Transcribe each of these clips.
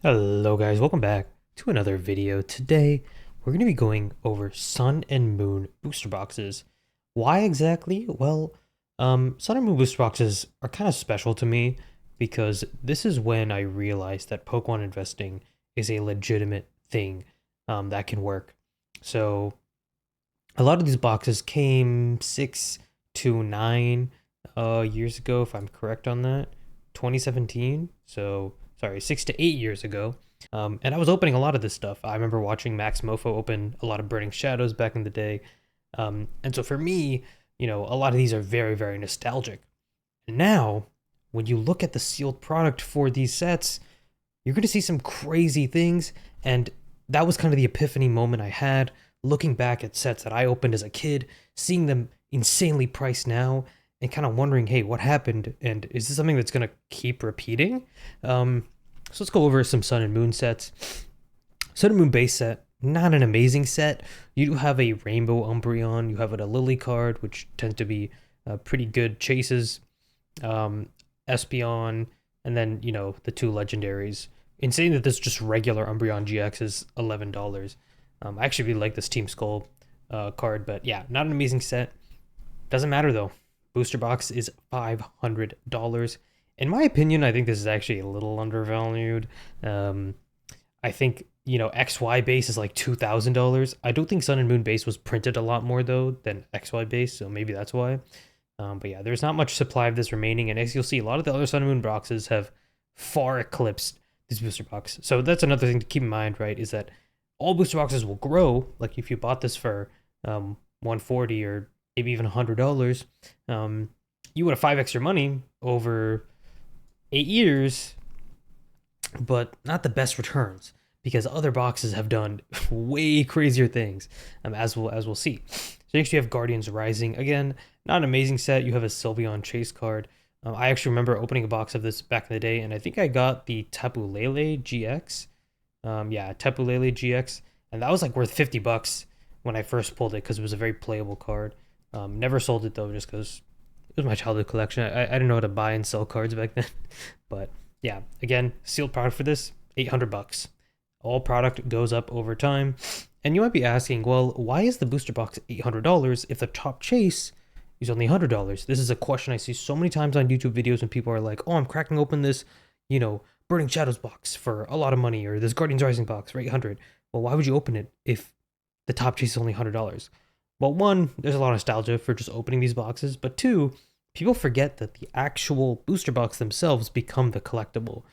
Hello guys, welcome back to another video. Today we're going to be going over Sun and Moon booster boxes. Why exactly? Well, Sun and Moon booster boxes are kind of special to me because this is when I realized that Pokemon investing is a legitimate thing that can work. So a lot of these boxes came 6 to 9 years ago, if I'm correct on that. 2017. So sorry, 6 to 8 years ago. And I was opening a lot of this stuff. I remember watching Max Mofo open a lot of Burning Shadows back in the day. And so for me, a lot of these are very, very nostalgic. And now, when you look at the sealed product for these sets, you're going to see some crazy things. And that was kind of the epiphany moment I had looking back at sets that I opened as a kid, seeing them insanely priced now, and kind of wondering, hey, what happened? And is this something that's going to keep repeating? So let's go over some Sun and Moon sets. Sun and Moon base set, not an amazing set. You do have a Rainbow Umbreon, you have a Lily card, which tends to be pretty good chases. Espeon, and then, the two legendaries. In saying that this just regular Umbreon GX is $11. I actually really like this Team Skull card, but yeah, not an amazing set. Doesn't matter though. Booster box is $500. In my opinion, I think this is actually a little undervalued. I think, XY base is like $2,000. I don't think Sun and Moon base was printed a lot more though than XY base, so maybe that's why. But yeah, there's not much supply of this remaining, and as you'll see, a lot of the other Sun and Moon boxes have far eclipsed this booster box. So that's another thing to keep in mind, right? Is that all booster boxes will grow. Like if you bought this for 140 or maybe even $100, you would have 5x your money over 8 years, but not the best returns because other boxes have done way crazier things, as we'll see. So next you have Guardians Rising. Again, not an amazing set. You have a Sylveon Chase card. I actually remember opening a box of this back in the day, and I think I got the Tapu Lele GX. Tapu Lele GX, and that was like worth $50 when I first pulled it because it was a very playable card. Never sold it though, just because it was my childhood collection. I didn't know how to buy and sell cards back then. But yeah, again, sealed product for this, $800. All product goes up over time. And you might be asking, well, why is the booster box $800 if the top chase is only $100? This is a question I see so many times on YouTube videos when people are like, oh, I'm cracking open this, Burning Shadows box for a lot of money, or this Guardians Rising box for $800. Well, why would you open it if the top chase is only $100? Well, one, there's a lot of nostalgia for just opening these boxes, but two, people forget that the actual booster box themselves become the collectible,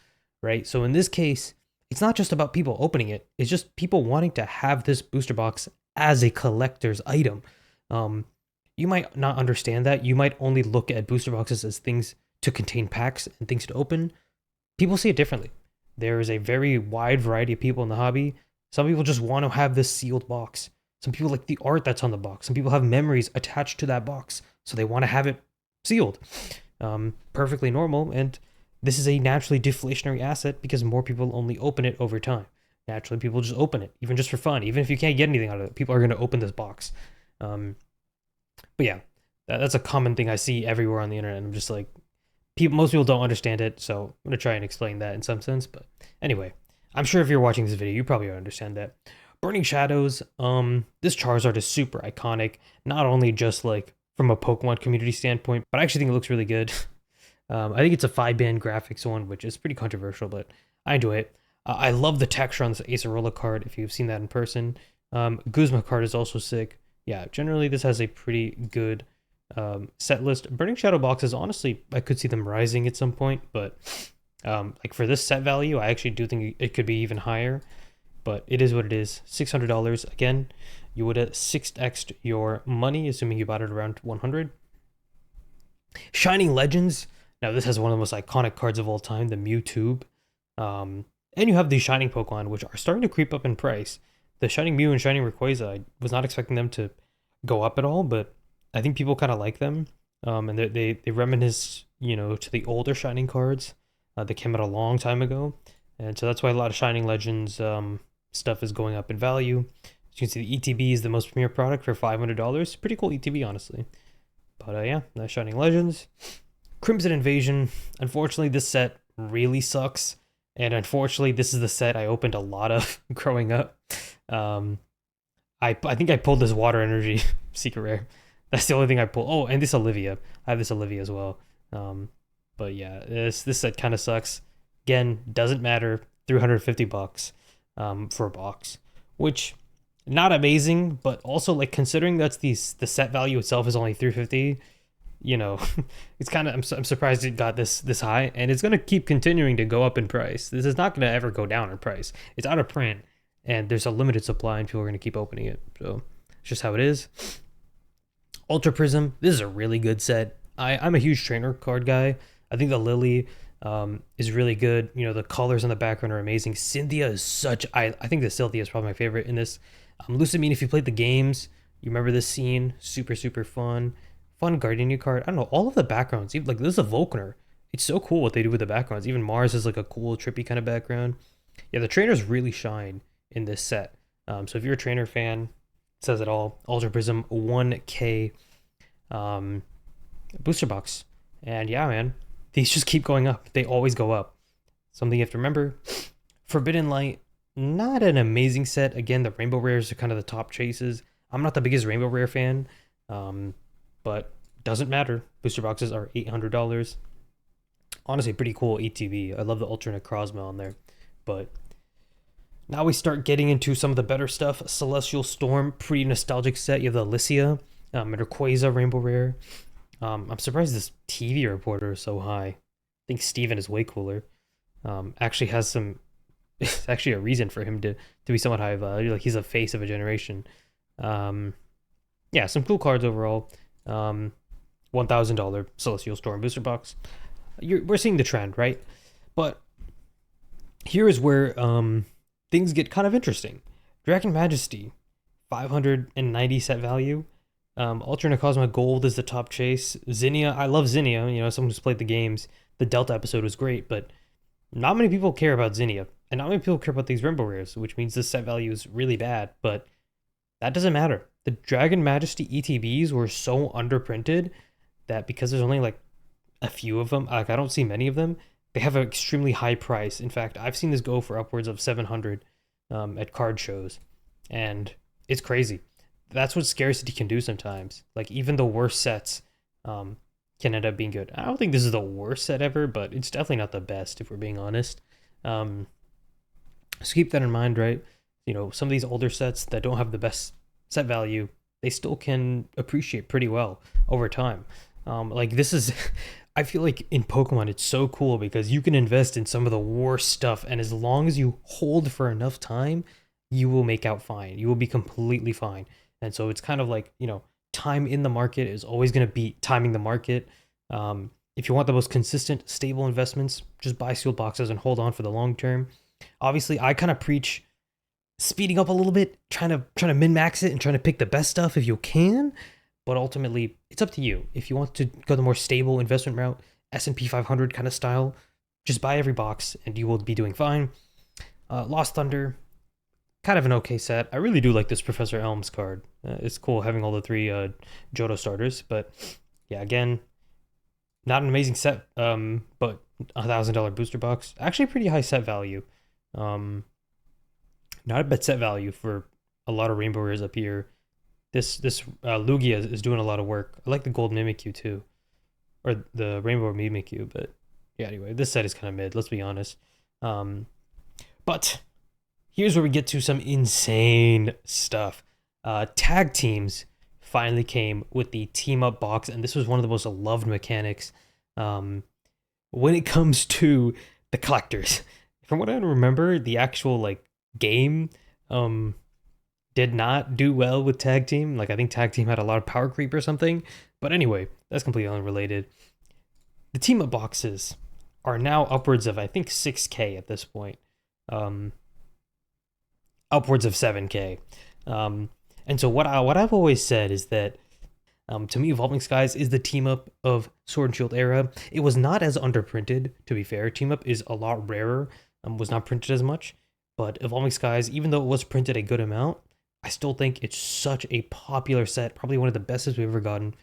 right? So in this case, it's not just about people opening it, it's just people wanting to have this booster box as a collector's item. You might not understand that. You might only look at booster boxes as things to contain packs and things to open. People see it differently. There is a very wide variety of people in the hobby. Some people just want to have this sealed box. Some people like the art that's on the box. Some people have memories attached to that box, so they want to have it sealed. Perfectly normal, and this is a naturally deflationary asset because more people only open it over time. Naturally, people just open it, even just for fun. Even if you can't get anything out of it, people are going to open this box. But yeah, that's a common thing I see everywhere on the internet. I'm just like, most people don't understand it, so I'm going to try and explain that in some sense. But anyway, I'm sure if you're watching this video, you probably understand that. Burning Shadows, this Charizard is super iconic, not only just like from a Pokemon community standpoint, but I actually think it looks really good. I think it's a 5-band graphics one, which is pretty controversial, but I enjoy it. I love the texture on this Acerola card, if you've seen that in person. Guzma card is also sick. Yeah, generally this has a pretty good set list. Burning Shadow boxes, honestly, I could see them rising at some point, but like for this set value, I actually do think it could be even higher. But it is what it is. $600. Again, you would have 6x'd your money, assuming you bought it around 100. Shining Legends. Now, this has one of the most iconic cards of all time, the Mewtwo. And you have the Shining Pokemon, which are starting to creep up in price. The Shining Mew and Shining Rayquaza, I was not expecting them to go up at all, but I think people kind of like them. And they reminisce, to the older Shining cards that came out a long time ago. And so that's why a lot of Shining Legends stuff is going up in value. As you can see, the ETB is the most premier product for $500. Pretty cool ETB, honestly. But yeah, that's Shining Legends. Crimson Invasion. Unfortunately, this set really sucks. And unfortunately, this is the set I opened a lot of growing up. Um, I think I pulled this water energy secret rare. That's the only thing I pulled. Oh, and this Olivia. I have this Olivia as well. Um, but yeah, this set kind of sucks. Again, doesn't matter. $350 for a box, which not amazing, but also like considering the set value itself is only 350. You know, it's kind of I'm surprised it got this high, and it's gonna keep continuing to go up in price. This is not gonna ever go down in price. It's out of print, and there's a limited supply, and people are gonna keep opening it. So it's just how it is. Ultra Prism. This is a really good set. I'm a huge trainer card guy. I think the Lily is really good. You know, the colors on the background are amazing. Cynthia is such. I think the Cynthia is probably my favorite in this. Lucamine, if you played the games, you remember this scene. Super, super fun. Fun Gardenia card. I don't know. All of the backgrounds, even like this is a Volkner. It's so cool what they do with the backgrounds. Even Mars is like a cool, trippy kind of background. Yeah, the trainers really shine in this set. So if you're a trainer fan, it says it all. Ultra Prism 1K booster box. And yeah, man, these just keep going up. They always go up. Something you have to remember. Forbidden Light, not an amazing set. Again, the rainbow rares are kind of the top chases. I'm not the biggest rainbow rare fan, but doesn't matter. Booster boxes are $800. Honestly, pretty cool ATV. I love the alternate Crosma on there. But now we start getting into some of the better stuff. Celestial Storm, pretty nostalgic set. You have the Alicia, Rayquaza rainbow rare. I'm surprised this TV reporter is so high. I think Steven is way cooler. Actually has some. It's actually a reason for him to be somewhat high value. Like he's a face of a generation. Yeah, some cool cards overall. $1,000 Celestial Storm booster box. We're seeing the trend, right? But here is where things get kind of interesting. Dragon Majesty, 590 set value. Ultra Necrozma Gold is the top chase. Zinnia, I love Zinnia. You know, someone who's played the games. The Delta episode was great, but not many people care about Zinnia. And not many people care about these rainbow rares, which means the set value is really bad, but that doesn't matter. The Dragon Majesty ETBs were so underprinted that because there's only like a few of them, like I don't see many of them, they have an extremely high price. In fact, I've seen this go for upwards of 700 at card shows, and it's crazy. That's what scarcity can do sometimes. Like even the worst sets can end up being good. I don't think this is the worst set ever, but it's definitely not the best if we're being honest. So keep that in mind, right? You know, some of these older sets that don't have the best set value, they still can appreciate pretty well over time. Like this is, I feel like in Pokemon, it's so cool because you can invest in some of the worst stuff, and as long as you hold for enough time, you will make out fine. You will be completely fine. And so it's kind of like, you know, time in the market is always going to beat timing the market. If you want the most consistent, stable investments, just buy sealed boxes and hold on for the long term. Obviously, I kind of preach speeding up a little bit, trying to min-max it and trying to pick the best stuff if you can. But ultimately, it's up to you. If you want to go the more stable investment route, S&P 500 kind of style, just buy every box and you will be doing fine. Lost Thunder, kind of an okay set. I really do like this Professor Elms card. It's cool having all the three Johto starters. But yeah, again, not an amazing set, but $1,000 booster box. Actually, pretty high set value. Not a bad set value for a lot of rainbow rares up here. This Lugia is doing a lot of work. I like the gold Mimikyu too, or the rainbow Mimikyu. But yeah, anyway, this set is kind of mid. Let's be honest. But here's where we get to some insane stuff. Tag teams finally came with the team up box, and this was one of the most loved mechanics when it comes to the collectors. From what I remember, the actual like game did not do well with tag team. Like I think tag team had a lot of power creep or something. But anyway, that's completely unrelated. The team up boxes are now upwards of I think 6K at this point. Upwards of 7K. And so what I've always said is that to me, Evolving Skies is the team up of Sword and Shield era. It was not as underprinted, to be fair. Team up is a lot rarer, was not printed as much. But Evolving Skies, even though it was printed a good amount, I still think it's such a popular set. Probably one of the best we've ever gotten.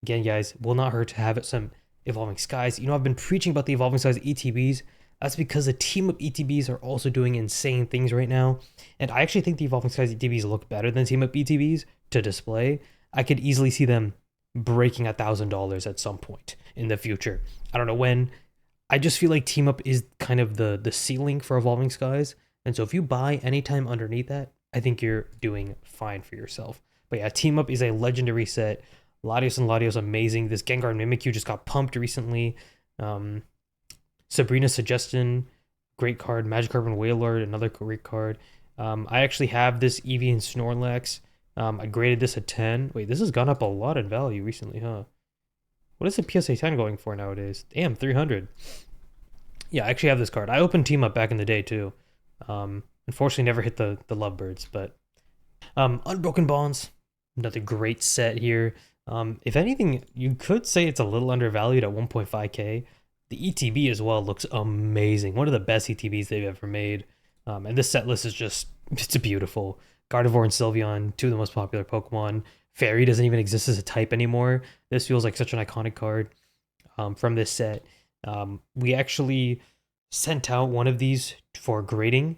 Again, guys, will not hurt to have some Evolving Skies. You know, I've been preaching about the Evolving Skies ETBs. That's because the team up ETBs are also doing insane things right now. And I actually think the Evolving Skies ETBs look better than team up ETBs to display. I could easily see them breaking $1,000 at some point in the future. I don't know when. I just feel like team up is kind of the ceiling for Evolving Skies. And so if you buy anytime underneath that, I think you're doing fine for yourself. But yeah, team up is a legendary set. Latios and Latios amazing. This Gengar Mimikyu just got pumped recently. Sabrina's Suggestion, great card. Magikarp and Wailord, another great card. I actually have this Eevee and Snorlax. I graded this a 10. Wait, this has gone up a lot in value recently, huh? What is the PSA 10 going for nowadays? Damn, 300. Yeah, I actually have this card. I opened Team Up back in the day, too. Unfortunately, never hit the Lovebirds, but... Unbroken Bonds, another great set here. If anything, you could say it's a little undervalued at 1.5k. The ETB as well looks amazing. One of the best ETBs they've ever made. And this set list is just, it's beautiful. Gardevoir and Sylveon, two of the most popular Pokemon. Fairy doesn't even exist as a type anymore. This feels like such an iconic card from this set. We actually sent out one of these for grading.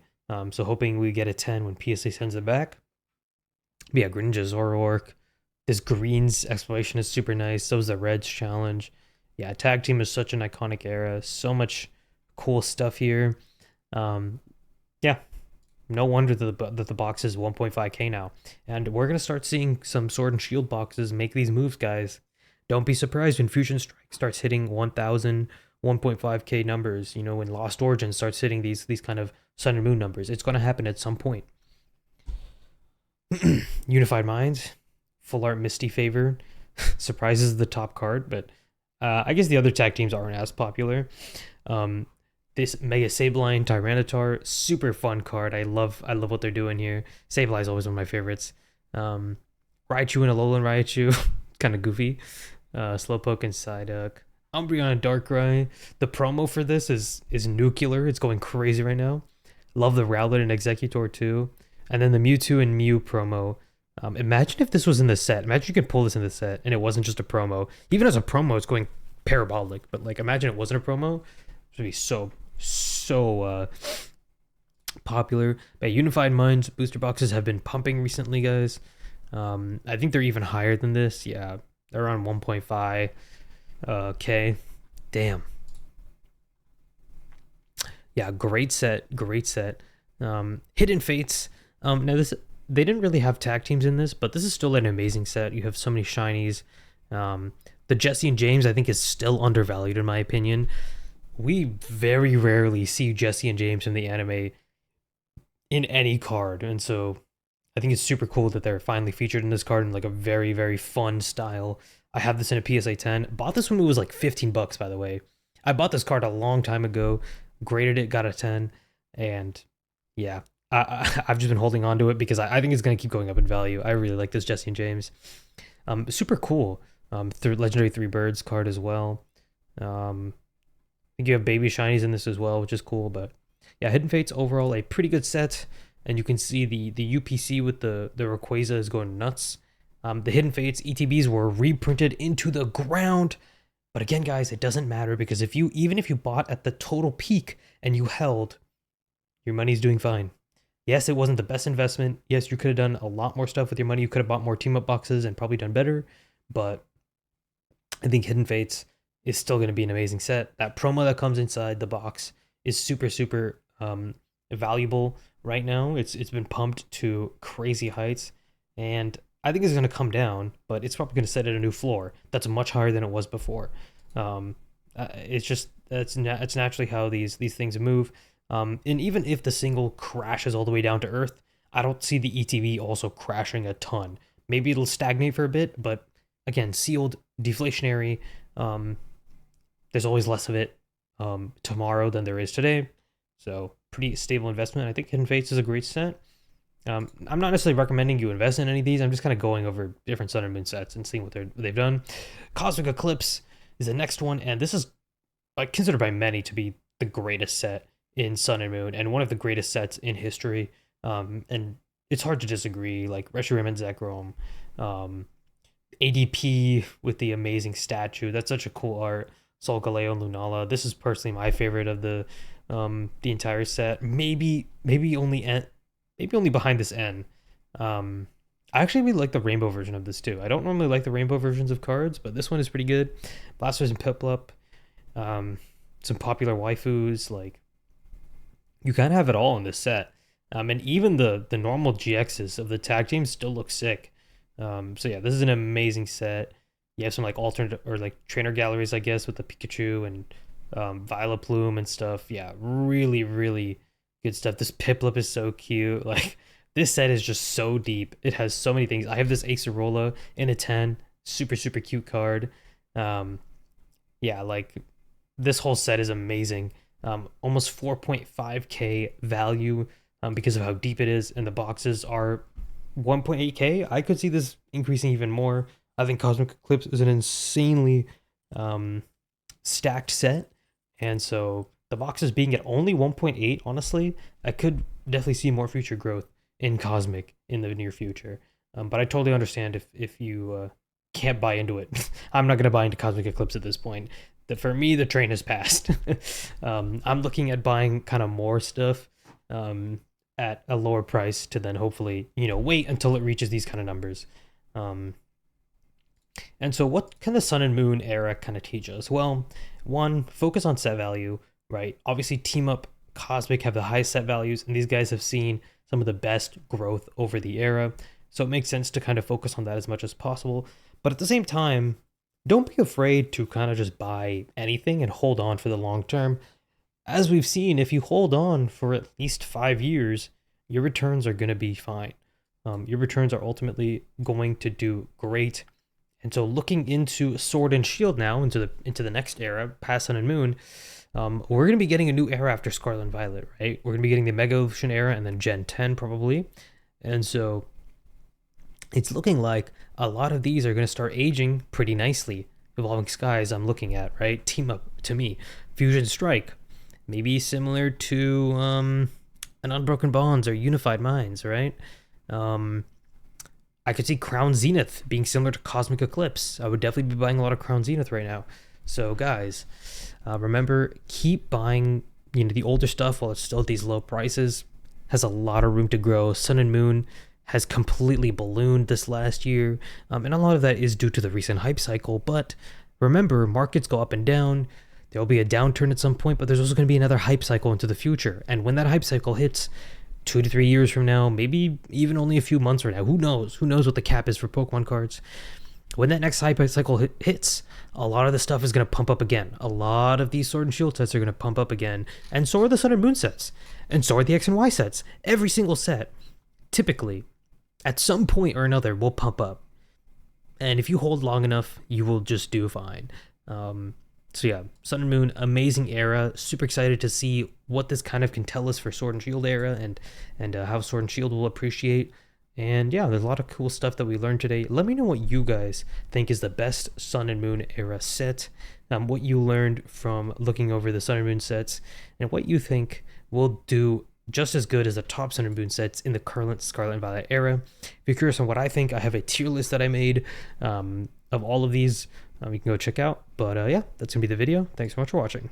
So hoping we get a 10 when PSA sends it back. But yeah, Greninja, Zoroark. This Green's exploration is super nice. So is the Red's challenge. Yeah, Tag Team is such an iconic era. So much cool stuff here. Yeah, no wonder that the box is 1.5k now. And we're going to start seeing some Sword and Shield boxes make these moves, guys. Don't be surprised when Fusion Strike starts hitting 1,000, 1.5k numbers. You know, when Lost Origin starts hitting these kind of Sun and Moon numbers. It's going to happen at some point. Unified Minds, Full Art Misty Favor. Surprises the top card, but I guess the other tag teams aren't as popular. This Mega Sableye Tyranitar, super fun card. I love what they're doing here. Sableye is always one of my favorites. Raichu and Alolan Raichu, kind of goofy. Slowpoke and Psyduck. Umbreon and Darkrai. The promo for this is nuclear. It's going crazy right now. Love the Rowlet and Executor too. And then the Mewtwo and Mew promo. Imagine if this was in the set. Imagine you could pull this in the set and it wasn't just a promo. Even as a promo, it's going parabolic. But like, imagine it wasn't a promo. It would be so popular. But Unified Minds booster boxes have been pumping recently, guys. I think they're even higher than this. Yeah, they're around 1.5 k. Damn. Yeah, great set. Hidden Fates. Now this, they didn't really have tag teams in this, but this is still an amazing set. You have so many shinies. The Jesse and James, I think, is still undervalued in my opinion. We very rarely see Jesse and James in the anime in any card, and so I think it's super cool that they're finally featured in this card in like a very, very fun style. I have this in a PSA 10. Bought this when it was like 15 bucks, by the way. I bought this card a long time ago, graded it, got a 10, and yeah, I've just been holding on to it because I think it's going to keep going up in value. I really like this Jesse and James. Super cool. Legendary 3 Birds card as well. I think you have baby shinies in this as well, which is cool. But yeah, Hidden Fates overall a pretty good set. And you can see the UPC with the Rayquaza is going nuts. The Hidden Fates ETBs were reprinted into the ground. But again, guys, it doesn't matter because even if you bought at the total peak and you held, your money's doing fine. Yes, it wasn't the best investment. Yes, you could have done a lot more stuff with your money. You could have bought more team-up boxes and probably done better. But I think Hidden Fates is still going to be an amazing set. That promo that comes inside the box is super, super valuable right now. It's been pumped to crazy heights. And I think it's going to come down, but it's probably going to set at a new floor that's much higher than it was before. It's just, it's naturally how these things move. And even if the single crashes all the way down to earth, I don't see the ETB also crashing a ton. Maybe it'll stagnate for a bit, but again, sealed, deflationary. There's always less of it tomorrow than there is today. So pretty stable investment. I think Hidden Fates is a great set. I'm not necessarily recommending you invest in any of these. I'm just kind of going over different Sun and Moon sets and seeing what they've done. Cosmic Eclipse is the next one, and this is considered by many to be the greatest set in Sun and Moon and one of the greatest sets in history. And it's hard to disagree. Like Reshiram and Zekrom, ADP with the amazing statue. That's such a cool art. Solgaleo and Lunala. This is personally my favorite of the the entire set. Maybe only maybe only behind this N. I actually really like the rainbow version of this too. I don't normally like the rainbow versions of cards, but this one is pretty good. Blastoise and Piplup, some popular waifus. Like, you kind of have it all in this set. And even the normal GXs of the tag teams still look sick. So yeah, this is an amazing set. You have some like alternate or like trainer galleries, I guess, with the Pikachu and Vileplume and stuff. Yeah, really, really good stuff. This Piplup is so cute. Like, this set is just so deep. It has so many things. I have this Acerola in a 10. Super, super cute card. Yeah, like, this whole set is amazing. Almost 4.5k value because of how deep it is, and the boxes are 1.8k. I could see this increasing even more. I think Cosmic Eclipse is an insanely stacked set, and so the boxes being at only 1.8, honestly, I could definitely see more future growth in Cosmic in the near future. But I totally understand if you can't buy into it. I'm not going to buy into Cosmic Eclipse at this point. For me, the train has passed. I'm looking at buying kind of more stuff at a lower price to then hopefully, wait until it reaches these kind of numbers. And so what can the Sun and Moon era kind of teach us? Well, one, focus on set value, right? Obviously, Team Up, Cosmic have the highest set values, and these guys have seen some of the best growth over the era. So it makes sense to kind of focus on that as much as possible. But at the same time, don't be afraid to kind of just buy anything and hold on for the long term. As we've seen, if you hold on for at least 5 years, your returns are going to be fine. Your returns are ultimately going to do great. And so looking into Sword and Shield now, into the next era, past Sun and Moon, we're going to be getting a new era after Scarlet and Violet, right? We're going to be getting the Mega Evolution era and then Gen 10 probably. And so it's looking like a lot of these are going to start aging pretty nicely. Evolving Skies I'm looking at, right? Team Up, to me. Fusion Strike, maybe similar to an Unbroken Bonds or Unified Minds, right? I could see Crown Zenith being similar to Cosmic Eclipse. I would definitely be buying a lot of Crown Zenith right now. So guys, remember, keep buying the older stuff while it's still at these low prices. Has a lot of room to grow. Sun and Moon has completely ballooned this last year, and a lot of that is due to the recent hype cycle. But remember, markets go up and down. There will be a downturn at some point, but there's also going to be another hype cycle into the future. And when that hype cycle hits 2 to 3 years from now, maybe even only a few months from now, who knows? Who knows what the cap is for Pokemon cards? When that next hype cycle hits, a lot of the stuff is going to pump up again. A lot of these Sword and Shield sets are going to pump up again. And so are the Sun and Moon sets. And so are the X and Y sets. Every single set, typically, at some point or another, will pump up. And if you hold long enough, you will just do fine. So yeah, Sun and Moon, amazing era. Super excited to see what this kind of can tell us for Sword and Shield era and how Sword and Shield will appreciate. And yeah, there's a lot of cool stuff that we learned today. Let me know what you guys think is the best Sun and Moon era set, what you learned from looking over the Sun and Moon sets, and what you think will do just as good as the top Sun and Moon sets in the current Scarlet and Violet era. If you're curious on what I think, I have a tier list that I made of all of these. You can go check out. But yeah, that's going to be the video. Thanks so much for watching.